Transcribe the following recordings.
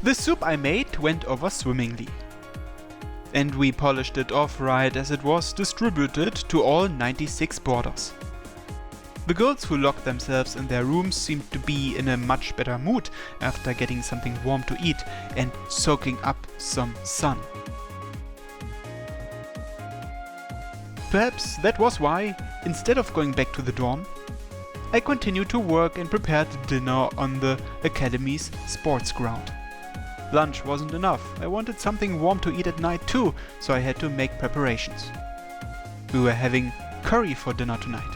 The soup I made went over swimmingly. And we polished it off right as it was distributed to all 96 boarders. The girls who locked themselves in their rooms seemed to be in a much better mood after getting something warm to eat and soaking up some sun. Perhaps that was why, instead of going back to the dorm, I continued to work and prepared dinner on the academy's sports ground. Lunch wasn't enough. I wanted something warm to eat at night too, so I had to make preparations. We were having curry for dinner tonight.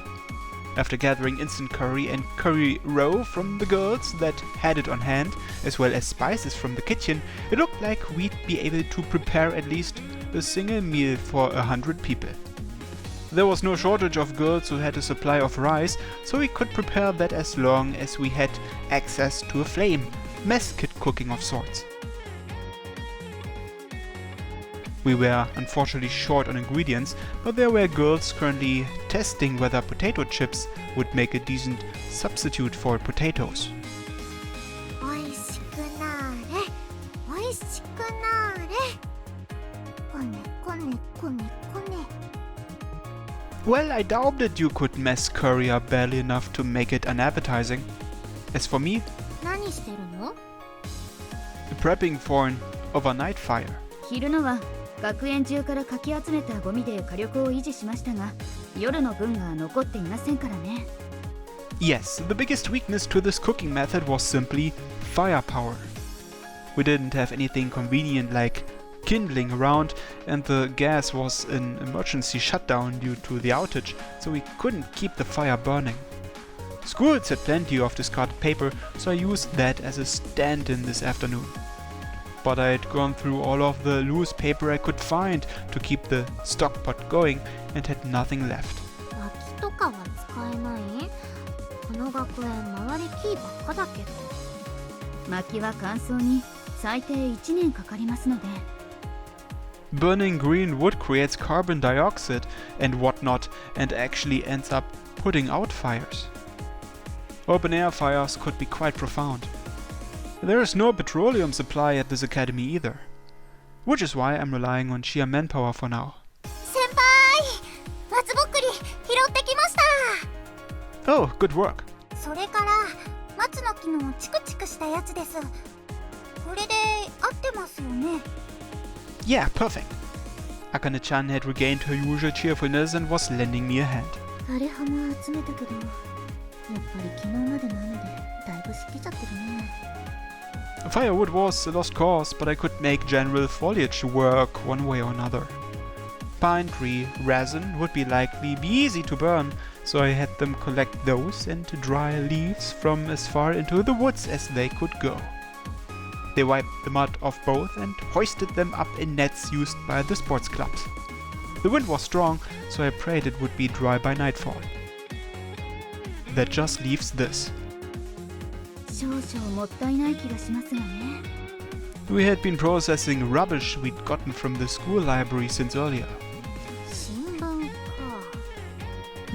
After gathering instant curry and curry roe from the girls that had it on hand, as well as spices from the kitchen, it looked like we'd be able to prepare at least a single meal for 100 people. There was no shortage of girls who had a supply of rice, so we could prepare that as long as we had access to a flame, mess kit cooking of sorts. We were unfortunately short on ingredients, but there were girls currently testing whether potato chips would make a decent substitute for potatoes. Well, I doubted you could mess curry up barely enough to make it unappetizing. As for me, prepping for an overnight fire. 昼のは学園中からかき集めたゴミで火力を維持しましたが、夜の分が残っていませんからね。Yes, the biggest weakness to this cooking method was simply firepower. We didn't have anything convenient like kindling around, and the gas was in emergency shutdown due to the outage, so we couldn't keep the fire burning. Schools had plenty of discarded paper, so I used that as a stand-in this afternoon. But I had gone through all of the loose paper I could find to keep the stock pot going and had nothing left. 薪とかは使えない？この学園周り木ばっかだけど。薪は乾燥に最低1年かかりますので。Burning green wood creates carbon dioxide and whatnot and actually ends up putting out fires. Open air fires could be quite profound. There is no petroleum supply at this academy either, which is why I'm relying on sheer manpower for now. 先輩、松ぼっくり拾ってきました。Oh, good work. それから松の木のチクチクしたやつです。これで合ってますよね。Yeah, perfect. Akane-chan had regained her usual cheerfulness and was lending me a hand. 枯葉も集めたけど、やっぱり昨日までの雨でだいぶ湿気ちゃってるね。Firewood was a lost cause, but I could make general foliage work one way or another. Pine tree resin would likely be easy to burn, so I had them collect those and dry leaves from as far into the woods as they could go. They wiped the mud off both and hoisted them up in nets used by the sports clubs. The wind was strong, so I prayed it would be dry by nightfall. That just leaves this. 少々もったいない気がしますがね。We had been processing rubbish we'd gotten from the school library since earlier. 新聞か。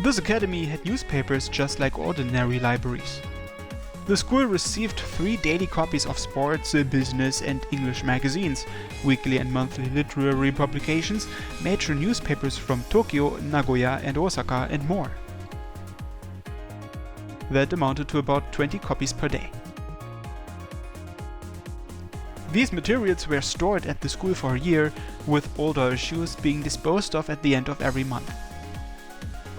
This academy had newspapers just like ordinary libraries. The school received 3 daily copies of sports, business and English magazines, weekly and monthly literary publications, major newspapers from Tokyo, Nagoya and Osaka and more. That amounted to about 20 copies per day. These materials were stored at the school for a year, with older issues being disposed of at the end of every month.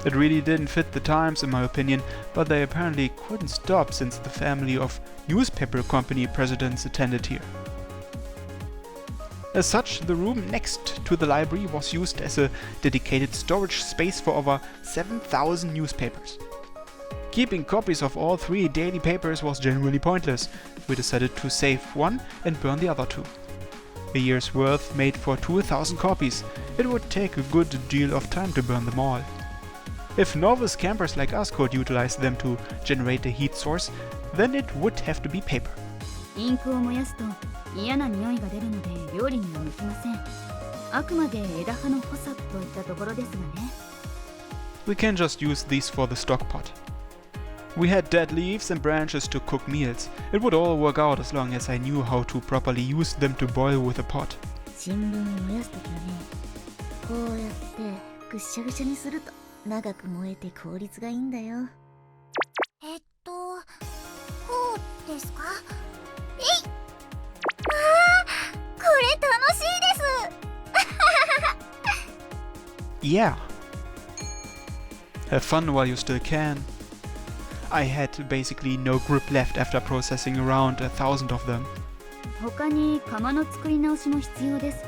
It really didn't fit the times in my opinion, but they apparently couldn't stop since the family of newspaper company presidents attended here. As such, the room next to the library was used as a dedicated storage space for over 7,000 newspapers. Keeping copies of all 3 daily papers was generally pointless. We decided to save one and burn the other 2. A year's worth made for 2,000 copies. It would take a good deal of time to burn them all. If novice campers like us could utilize them to generate a heat source, then it would have to be paper. インクを燃やすと嫌な匂いが出るので料理には向きません。あくまで枝葉の補佐といったところですがね。We can just use these for the stock pot. We had dead leaves and branches to cook meals. It would all work out as long as I knew how to properly use them to boil with a pot. 新聞燃やすときはね、こうやってぐっしゃぐしゃにすると長く燃えて効率がいいんだよ。こうですか？えい！これ楽しいです。Yeah. Have fun while you still can. I had basically no grip left after processing around 1,000 of them. 他に釜の作り直しも必要です。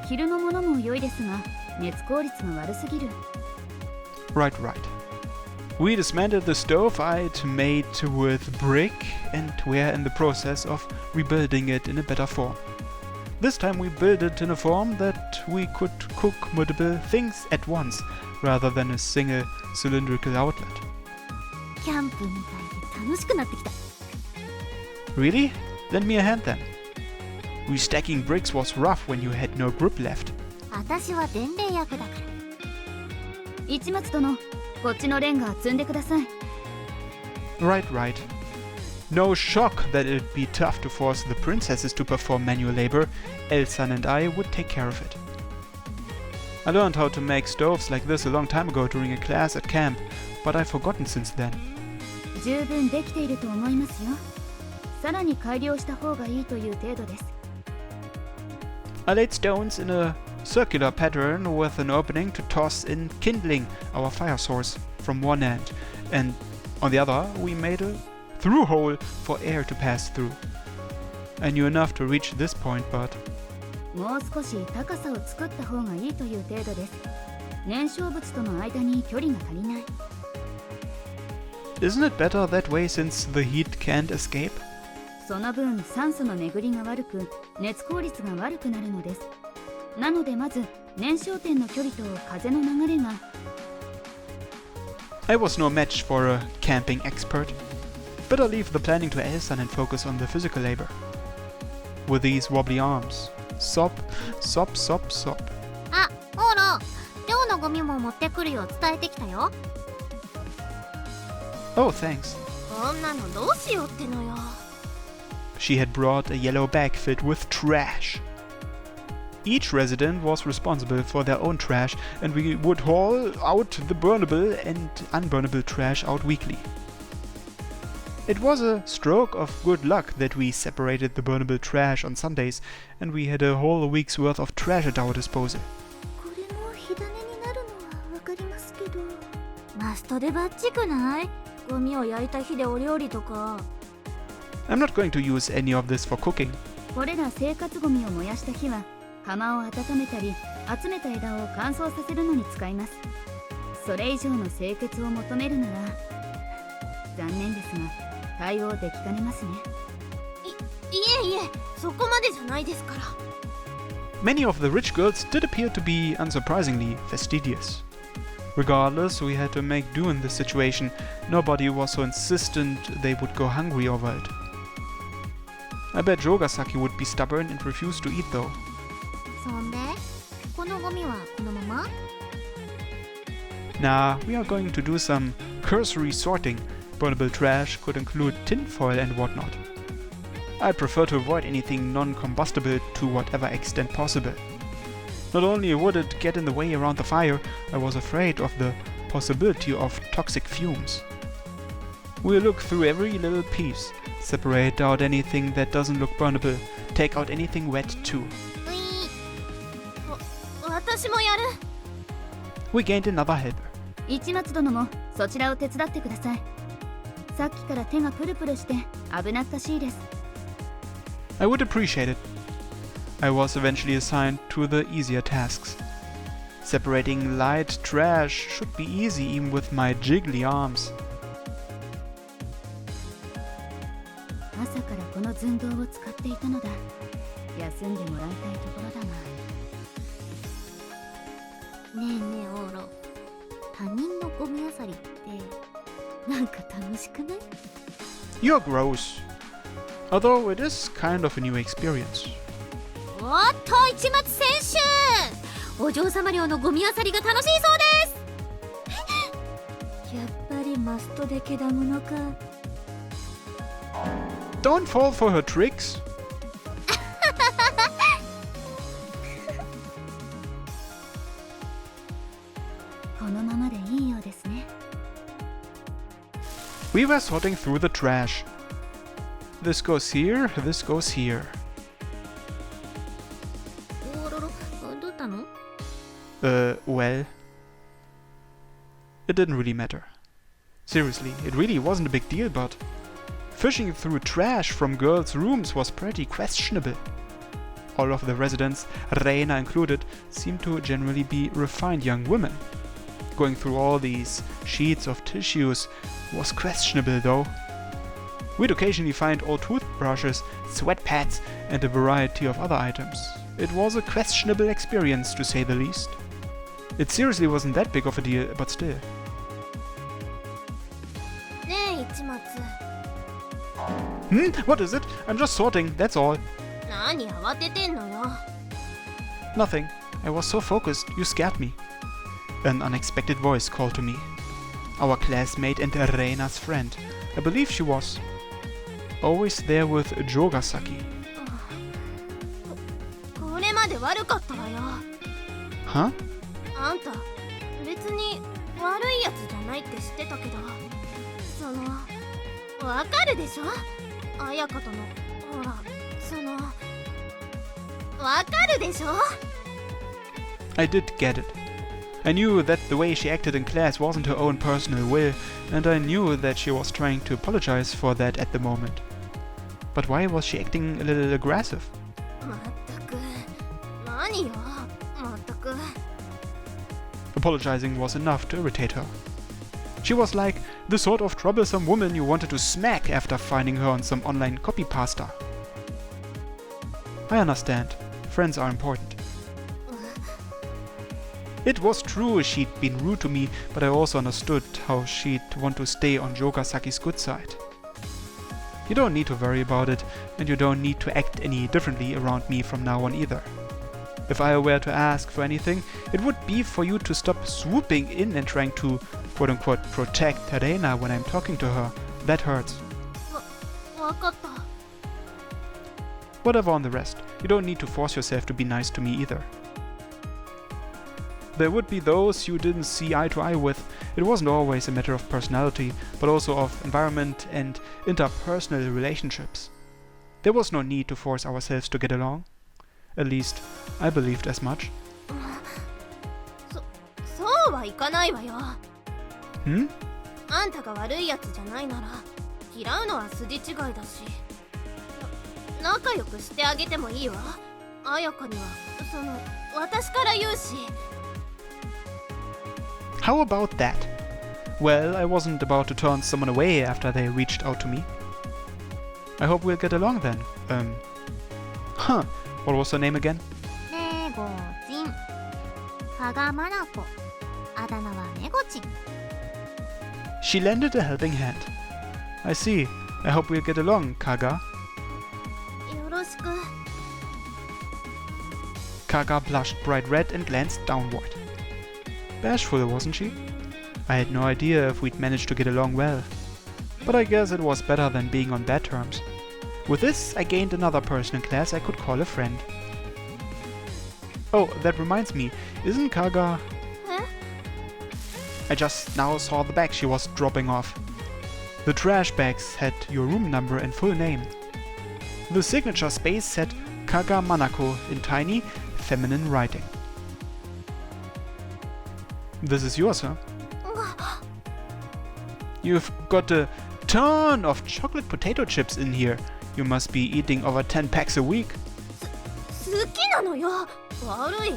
昼のものも良いですが、熱効率が悪すぎる。Right. We dismantled the stove I'd made with brick and we're in the process of rebuilding it in a better form. This time we built it in a form that we could cook multiple things at once, rather than a single cylindrical outlet. キャンプみたいで楽しくなってきた。Really? Lend me a hand then. Restacking bricks was rough when you had no grip left. 私は伝令役だから。市松殿、こっちのレンガ積んでください。Right. No shock that it'd be tough to force the princesses to perform manual labor. Elsan and I would take care of it. I learned how to make stoves like this a long time ago during a class at camp, but I've forgotten since then. 十分できていると思いますよ。さらに改良した方がいいという程度です。I laid stones in a circular pattern with an opening to toss in kindling, our fire source, from one end, and on the other we made a through hole for air to pass through. I knew enough to reach this point, but もう少し高さを作った方がいいという程度です。燃焼物との間に距離が足りない。isn't it better that way since the heat can't escape? その分酸素の巡りが悪く、熱効率が悪くなるのです。なのでまず燃焼点の距離と風の流れが。I was no match for a camping expert. Better leave the planning to Elsan and focus on the physical labor. With these wobbly arms. Sop. あ、ほら、寮のゴミも持ってくるよう伝えてきたよ。Oh, thanks. こんなのどうしようってのよ。She had brought a yellow bag filled with trash. Each resident was responsible for their own trash, and we would haul out the burnable and unburnable trash out weekly. It was a stroke of good luck that we separated the burnable trash on Sundays, and we had a whole week's worth of trash at our disposal. これも火種になるのはわかりますけど。マストでバッチくない？ゴミを焼いた火でお料理とか。I'm not going to use any of this for cooking. これら生活ゴミを燃やした火は釜を温めたり集めた枝を乾燥させるのに使います。それ以上の清潔を求めるなら残念ですが対応できかねますね。いえ、そこまでじゃないですから。Many of the rich girls did appear to be unsurprisingly fastidious. Regardless, we had to make do in this situation. Nobody was so insistent they would go hungry over it. I bet Jogasaki would be stubborn and refuse to eat though. そんで、このゴミはこのまま？ Nah, we are going to do some cursory sorting. Burnable trash could include tinfoil and whatnot. I'd prefer to avoid anything non-combustible to whatever extent possible. Not only would it get in the way around the fire, I was afraid of the possibility of toxic fumes. We'll look through every little piece, separate out anything that doesn't look burnable, take out anything wet too. 私もやる。We gained another helper. 市松殿もそちらを手伝ってください。さっきから手がプルプルして危なっかしいです。I would appreciate it. I was eventually assigned to the easier tasks. Separating light trash should be easy even with my jiggly arms. 朝からこの寸胴を使っていたのだ。休んでもらいたいところだが。ねえオーロ、他人のゴミ漁りってなんか楽しくない？ You're gross. Although it is kind of a new experience. おっと、市松選手、お嬢様寮のゴミ漁りが楽しいそうです。やっぱりりマストでけだものか。Don't fall for her tricks. このままでいいようですね。 We were sorting through the trash. This goes here, this goes here. おろろ、どうしたの？ Well... It didn't really matter. Seriously, it really wasn't a big deal, but... Fishing through trash from girls' rooms was pretty questionable. All of the residents, Reina included, seemed to generally be refined young women. Going through all these sheets of tissues was questionable though. We'd occasionally find old toothbrushes, sweat pads, and a variety of other items. It was a questionable experience, to say the least. It seriously wasn't that big of a deal, but still. ねえ、市松。 What is it? I'm just sorting, that's all. 何慌ててんのよ。 Nothing. I was so focused, you scared me. An unexpected voice called to me. Our classmate and Reina's friend. I believe she was. Always there with Jogasaki. これまで悪かったわよ。 Huh? あんた、別に悪いやつじゃないって知ってたけど、その、わかるでしょ？綾香との、ほら、その、わかるでしょ？ I did get it. I knew that the way she acted in class wasn't her own personal will, and I knew that she was trying to apologize for that at the moment. But why was she acting a little aggressive? まったく、何よ、まったく。 Apologizing was enough to irritate her. She was like the sort of troublesome woman you wanted to smack after finding her on some online copypasta. I understand. Friends are important. It was true she'd been rude to me, but I also understood how she'd want to stay on Jogasaki's good side. You don't need to worry about it, and you don't need to act any differently around me from now on either. If I were to ask for anything, it would be for you to stop swooping in and trying to, quote-unquote, protect Reina when I'm talking to her. That hurts. わかった。 Whatever on the rest, you don't need to force yourself to be nice to me either. There would be those you didn't see eye to eye with. It wasn't always a matter of personality, but also of environment and interpersonal relationships. There was no need to force ourselves to get along. At least, I believed as much. そうはいかないわよ。 Hmm? あんたが悪いやつじゃないなら、嫌うのは筋違いだし、仲良くしてあげてもいいわ。綾香には、その、私から言うし。 How about that? Well, I wasn't about to turn someone away after they reached out to me. I hope we'll get along then. Huh, what was her name again? メゴジン。加賀まなこ。あだ名はメゴチン。 She lended a helping hand. I see. I hope we'll get along, Kaga. よろしく。 Kaga blushed bright red and glanced downward. Bashful, wasn't she? I had no idea if we'd managed to get along well. But I guess it was better than being on bad terms. With this, I gained another person in class I could call a friend. Oh, that reminds me, isn't Kaga... Huh? I just now saw the bag she was dropping off. The trash bags had your room number and full name. The signature space said Kaga Manako in tiny, feminine writing. This is yours, huh? You've got a ton of chocolate potato chips in here. You must be eating over 10 packs a week. 好きなのよ。悪い？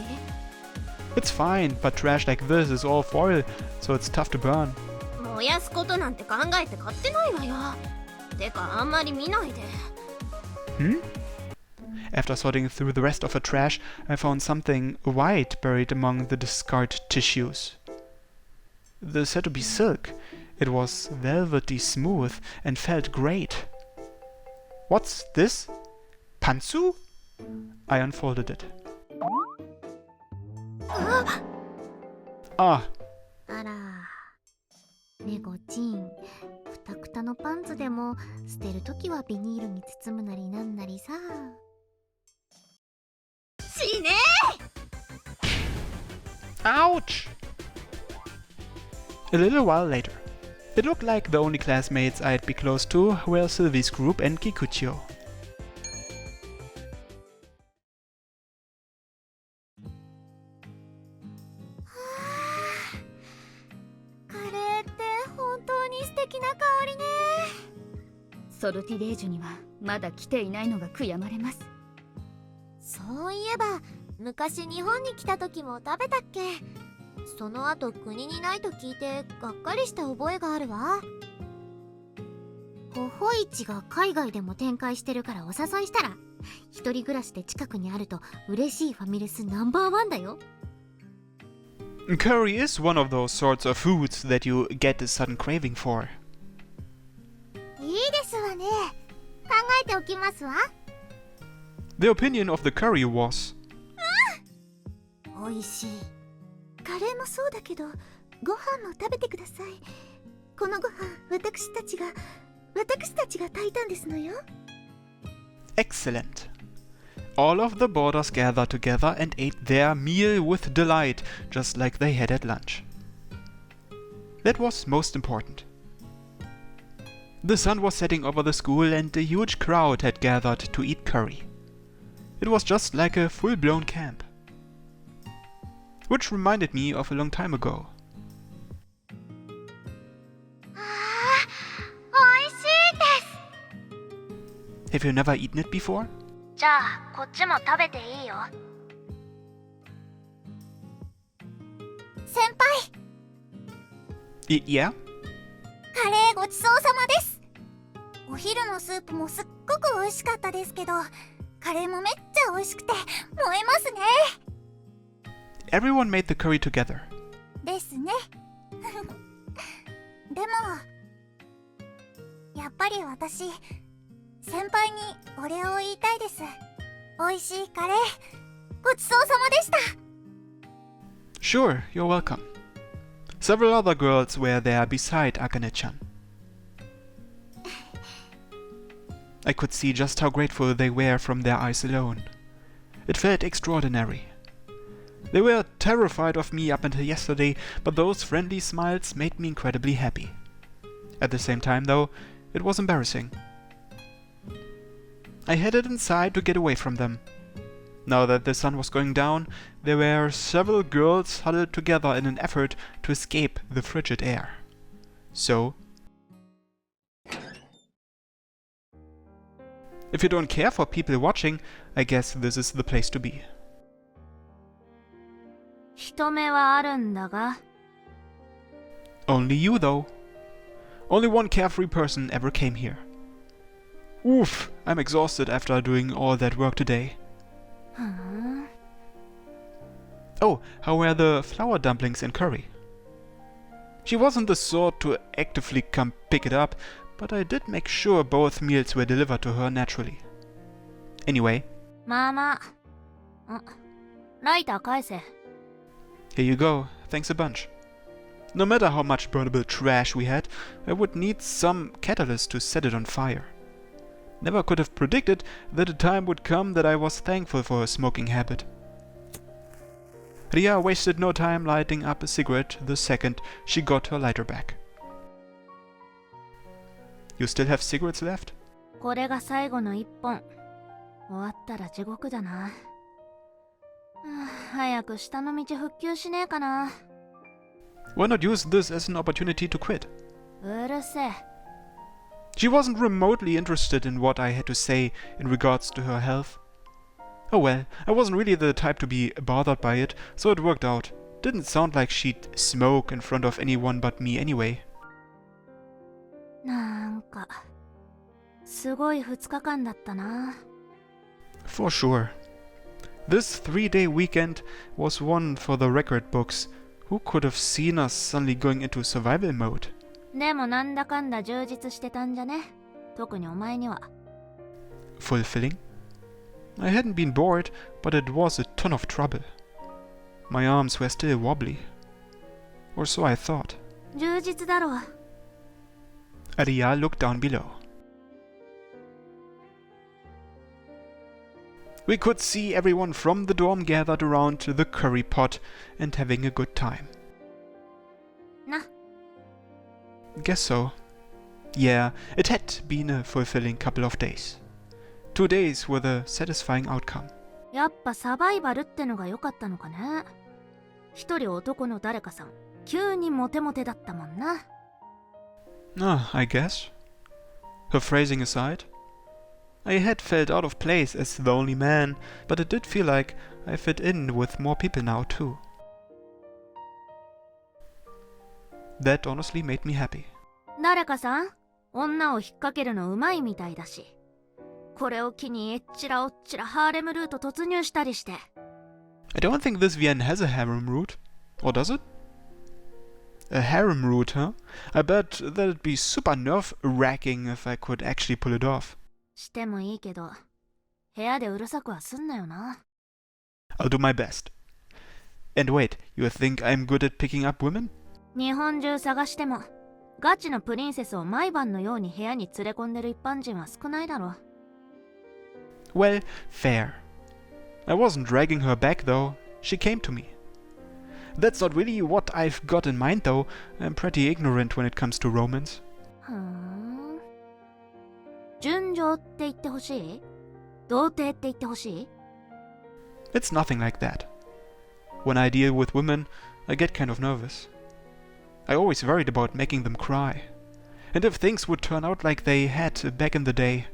It's fine, but trash like this is all foil, so it's tough to burn. 燃やすことなんて考えて買ってないわよ。てかあんまり見ないで。 Hmm? After sorting through the rest of her trash, I found something white buried among the discarded tissues. This had to be silk. It was velvety smooth and felt great. What's this? Pantsu? I unfolded it. Ah, あら、猫ちん。も捨てるときはビニールに包むなりなんなりさ。死ね Ouch! A little while later, it looked like the only classmates I'd be close to were Sylvie's group and Kikuchio. カレーって本当に素敵な香りね。ソルティレージュにはまだ来ていないのが悔やまれます。そういえば昔日本に来た時も食べたっけ。その後国にないと聞いてがっかりした覚えがあるわ。ほほ市が海外でも展開してるからお誘いしたら、一人暮らしで近くにあると嬉しいファミレスナンバーワンだよ。Curry is one of those sorts of foods that you get a sudden craving for. いいですわね。考えておきますわ。The opinion of the curry was, おいしい。カレーもそうだけど、ご飯も食べてください。このご飯、私たちが炊いたんですのよ。excellent. All of the boarders gathered together and ate their meal with delight, just like they had at lunch. That was most important. The sun was setting over the school and a huge crowd had gathered to eat curry. It was just like a full-blown camp. Which reminded me of a long time ago. おいしいです。 Have you never eaten it before? じゃあこっちも食べていいよ。先輩、 Yeah? カレーごちそうさまです。お昼のスープもすっごく美味しかったですけど、カレーもめっちゃ美味しくて燃えますね。 Everyone made the curry together. ですね。でもやっぱり私、先輩にお礼を言いたいです。美味しいカレーごちそうさまでした。 Sure, you're welcome. Several other girls were there beside Akane-chan. I could see just how grateful they were from their eyes alone. It felt extraordinary. They were terrified of me up until yesterday, but those friendly smiles made me incredibly happy. At the same time, though, it was embarrassing. I headed inside to get away from them. Now that the sun was going down, there were several girls huddled together in an effort to escape the frigid air. So, if you don't care for people watching, I guess this is the place to be. 人目はあるんだが。 Only you, though. Only one carefree person ever came here. Oof, I'm exhausted after doing all that work today. Oh, how were the flour dumplings and curry? She wasn't the sort to actively come pick it up, but I did make sure both meals were delivered to her naturally. Anyway, まあまあ。ライター返せ。 here you go, thanks a bunch. No matter how much burnable trash we had, I would need some catalyst to set it on fire. Never could have predicted that a time would come that I was thankful for a smoking habit. Ria wasted no time lighting up a cigarette the second she got her lighter back. You still have cigarettes left? これが最後の一本。終わったら地獄だな。早く下の道復旧しねえかな。 Why not use this as an opportunity to quit? うるせえ。 She wasn't remotely interested in what I had to say in regards to her health. Oh well, I wasn't really the type to be bothered by it, so it worked out. Didn't sound like she'd smoke in front of anyone but me anyway. なんかすごい2日間だったな。 For sure. This 3-day weekend was one for the record books. Who could have seen us suddenly going into survival mode? でもなんだかんだ充実してたんじゃね。特にお前には。 Fulfilling? I hadn't been bored, but it was a ton of trouble. My arms were still wobbly. Or so I thought. 充実だろう。 Aria looked down below. We could see everyone from the dorm gathered around the curry pot and having a good time. な。 Guess so. Yeah, it had been a fulfilling couple of days. 2 days with a satisfying outcome. やっぱサバイバルってのが良かったのかね。一人男の誰かさん、急にモテモテだったもんな。Ah, I guess. Her phrasing aside, I had felt out of place as the only man, but it did feel like I fit in with more people now too. That honestly made me happy. 誰かさん、女を引っ掛けるのうまいみたいだし。これを機にえっちらおっちらハーレムルート突入したりして。I don't think this VN has a harem route. Or does it? A harem route, huh? I bet that'd be super nerve-wracking if I could actually pull it off. してもいいけど、部屋でうるさくはすんなよな。I'll do my best. And wait, you think I'm good at picking up women? 日本中探しても、ガチのプリンセスを毎晩のように部屋に連れ込んでる一般人は少ないだろ。Well, fair. I wasn't dragging her back though, she came to me. That's not really what I've got in mind though, I'm pretty ignorant when it comes to romance. ふーん。純情って言ってほしい？童貞って言ってほしい？ It's nothing like that. When I deal with women, I get kind of nervous. I always worried about making them cry. And if things would turn out like they had back in the day.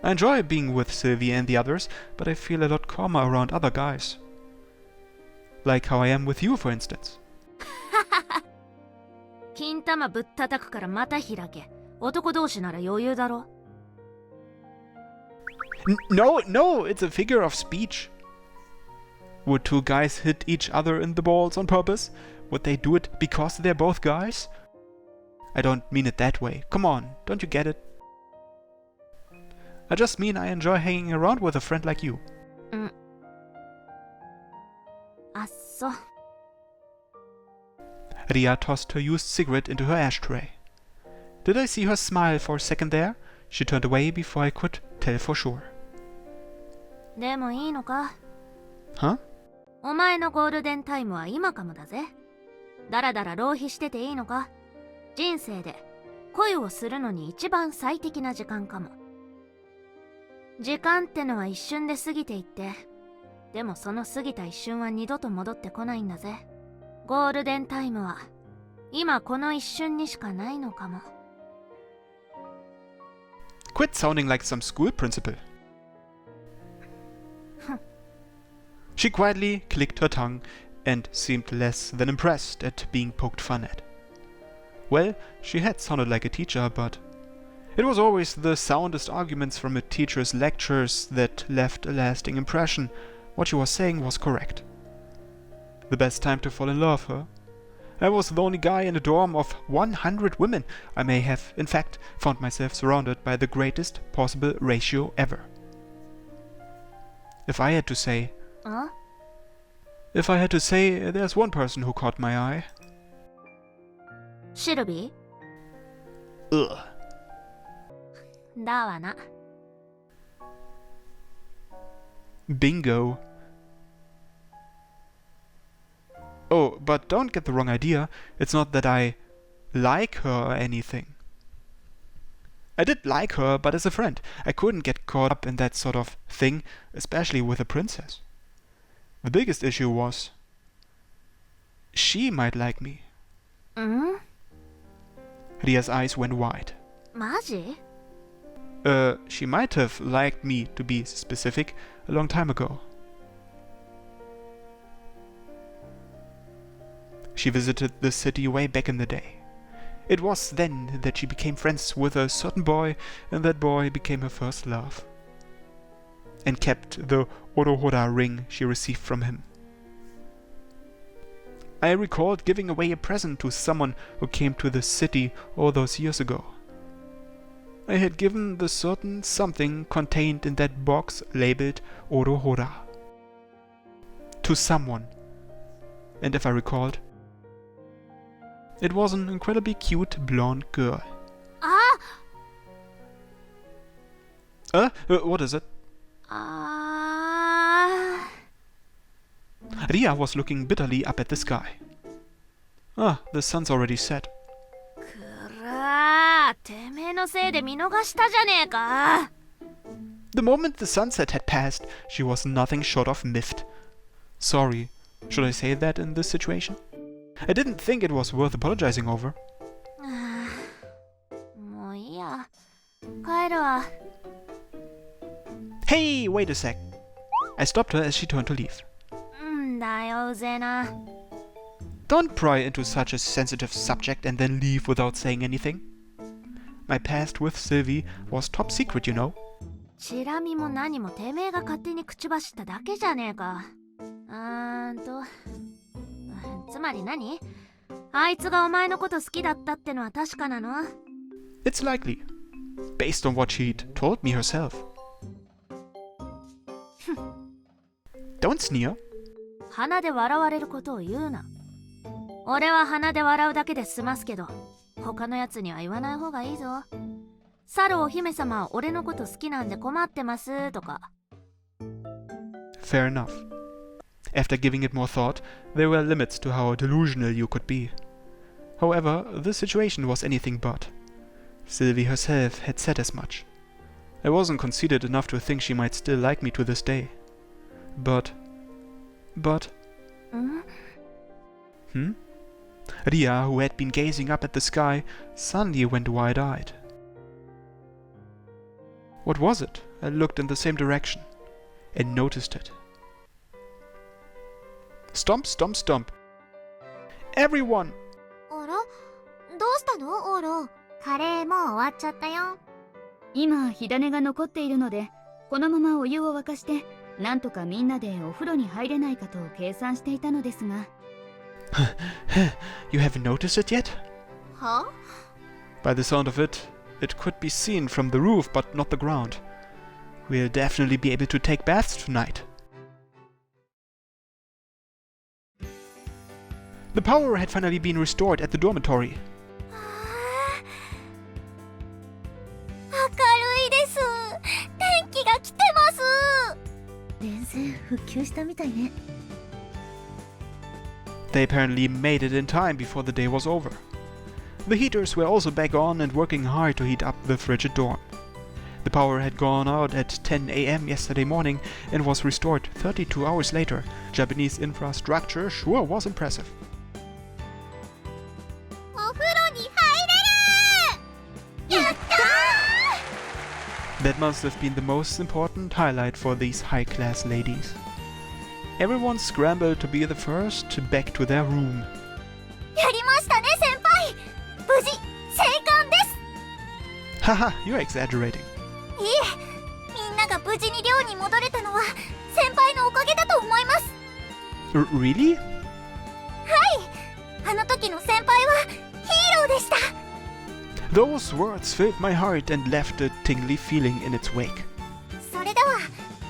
I enjoy being with Sylvie and the others, but I feel a lot calmer around other guys. Like how I am with you, for instance. 金玉ぶったたくからまた開け。男同士なら余裕だろ。No, it's a figure of speech. Would two guys hit each other in the balls on purpose? Would they do it because they're both guys? I don't mean it that way. Come on, don't you get it? I just mean I enjoy hanging around with a friend like you. あっそ。 Ria tossed her used cigarette into her ashtray. Did I see her smile for a second there? She turned away before I could tell for sure. でもいいのか？ Huh? お前のゴールデンタイムは今かもだぜ。だらだら浪費してていいのか？人生で恋をするのに一番最適な時間かも。時間ってのは一瞬で過ぎていって、でもその過ぎた一瞬は二度と戻ってこないんだぜ。ゴールデンタイムは今この一瞬にしかないのかも。Quit sounding like some school principal. She quietly clicked her tongue and seemed less than impressed at being poked fun at. Well, she had sounded like a teacher, but it was always the soundest arguments from a teacher's lectures that left a lasting impression. What she was saying was correct. The best time to fall in love, huh? I was the only guy in a dorm of 100 women. I may have, in fact, found myself surrounded by the greatest possible ratio ever. If I had to say, there's one person who caught my eye. シルビ Ugh. ーだわな。 Bingo. Oh, but don't get the wrong idea. It's not that I like her or anything. I did like her, but as a friend. I couldn't get caught up in that sort of thing, especially with a princess. The biggest issue was she might like me. ん？ Ria's eyes went wide. マジ？ She might have liked me, to be specific, a long time ago. She visited the city way back in the day. It was then that she became friends with a certain boy, and that boy became her first love. And kept the Orohora ring she received from him. I recalled giving away a present to someone who came to the city all those years ago. I had given the certain something contained in that box labeled Orohora. To someone. And if I recalled, it was an incredibly cute blonde girl. Ah! What is it? Ria was looking bitterly up at the sky. Ah, the sun's already set. くらー、てめえのせいで見逃したじゃねえか。 The moment the sunset had passed, she was nothing short of miffed. Sorry, should I say that in this situation? I didn't think it was worth apologizing over. もういいや。帰るわ。 Hey, wait a sec. I stopped her as she turned to leave. んだよ、うぜえな。 Don't pry into such a sensitive subject and then leave without saying anything. My past with Sylvie was top secret, you know. チラ見も何もてめえが勝手に口走っただけじゃねえか。つまり何？あいつがお前のこと好きだったってのは確かなの？ It's likely, based on what she'd told me herself. Don't sneer. 鼻で笑われることを言うな。俺は鼻で笑うだけで済ますけど、他のやつには言わない方がいいぞ。猿お姫様は俺のこと好きなんで困ってますとか。 Fair enough. After giving it more thought, there were limits to how delusional you could be. However, the situation was anything but. Sylvie herself had said as much. I wasn't conceited enough to think she might still like me to this day. But... Ria, who had been gazing up at the sky, suddenly went wide-eyed. What was it? I looked in the same direction and noticed it. Stomp, stomp, stomp. Everyone! あら？どうしたのオーロ？カレーもう終わっちゃったよ。今火種が残っているので、このままお湯を沸かしてなんとかみんなでお風呂に入れないかと計算していたのですが。You haven't noticed it yet? は？ By the sound of it, it could be seen from the roof but not the ground. We'll definitely be able to take baths tonight. The power had finally been restored at the dormitory. 明るいです。天気が来てます。電線復旧したみたいね。 They apparently made it in time before the day was over. The heaters were also back on and working hard to heat up the frigid dorm. The power had gone out at 10 a.m. yesterday morning and was restored 32 hours later. Japanese infrastructure sure was impressive. お風呂に入れる！やったー！ That must have been the most important highlight for these high-class ladies. Everyone scrambled to be the first back to their room. やりましたね、先輩！無事、生還です！ Haha, you're exaggerating. いえ、みんなが無事に寮に戻れたのは先輩のおかげだと思います。 Really? はい、あの時の先輩はヒーローでした。 Those words filled my heart and left a tingly feeling in its wake. それでは、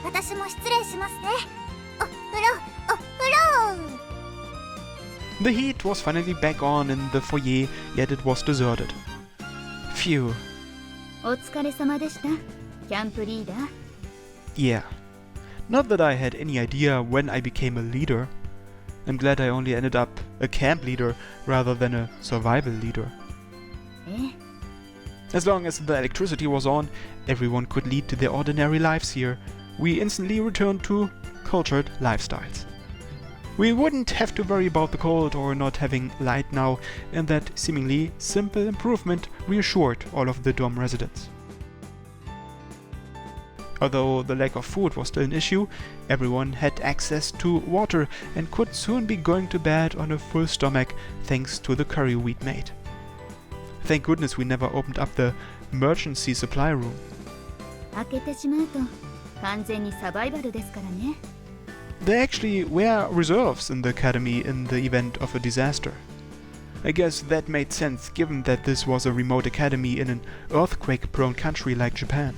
私も失礼しますね。お風呂。 The heat was finally back on in the foyer, yet it was deserted. Phew. お疲れ様でした、キャンプリーダー。 Yeah. Not that I had any idea when I became a leader. I'm glad I only ended up a camp leader rather than a survival leader. え？ As long as the electricity was on, everyone could lead to their ordinary lives here. We instantly returned to cultured lifestyles. We wouldn't have to worry about the cold or not having light now, and that seemingly simple improvement reassured all of the dorm residents. Although the lack of food was still an issue, everyone had access to water and could soon be going to bed on a full stomach thanks to the curry we'd made. Thank goodness we never opened up the emergency supply room. 開けてしまうと完全にサバイバルですからね。 There actually were reserves in the academy in the event of a disaster. I guess that made sense given that this was a remote academy in an earthquake-prone country like Japan.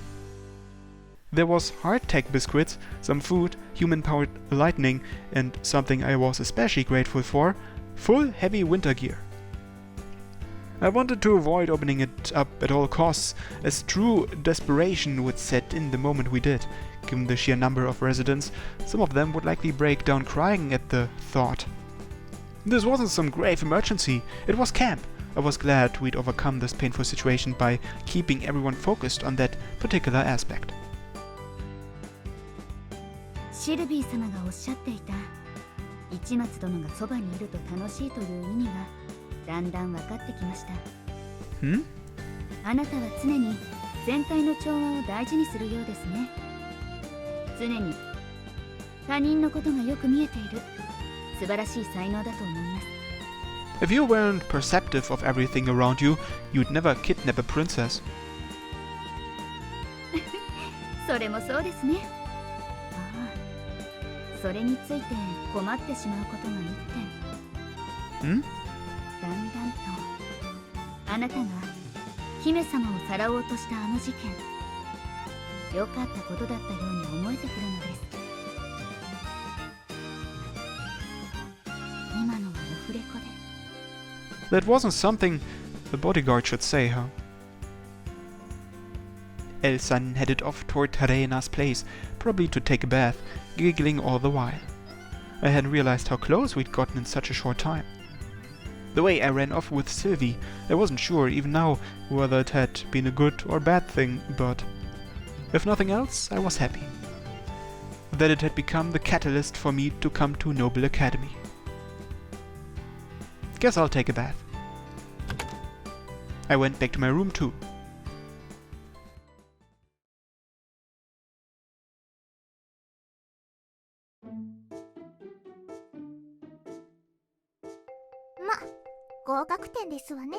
There was hardtack biscuits, some food, human-powered lightning, and something I was especially grateful for, full heavy winter gear. I wanted to avoid opening it up at all costs, as true desperation would set in the moment we did. Given the sheer number of residents, some of them would likely break down crying at the thought. This wasn't some grave emergency, it was camp. I was glad we'd overcome this painful situation by keeping everyone focused on that particular aspect. シルビー様がおっしゃっていた市松殿がそばにいると楽しいという意味がだんだん分かってきました。あなたは常に全体の調和を大事にするようですね。常に他人のことがよく見えている素晴らしい才能だと思います。If you weren't perceptive of everything around you, you'd never kidnap a princess. それもそうですね。それについて困ってしまうことが一点。だんだんとあなたが姫様をさらおうとしたあの事件、良かったことだったように思えてくるのです。今のはオフレコで。That wasn't something the bodyguard should say, huh? Elsan headed off toward Reina's place, probably to take a bath, giggling all the while. I hadn't realized how close we'd gotten in such a short time. The way I ran off with Sylvie, I wasn't sure even now whether it had been a good or bad thing, but if nothing else, I was happy. That it had become the catalyst for me to come to Noble Academy. Guess I'll take a bath. I went back to my room too. ま、合格点ですわね。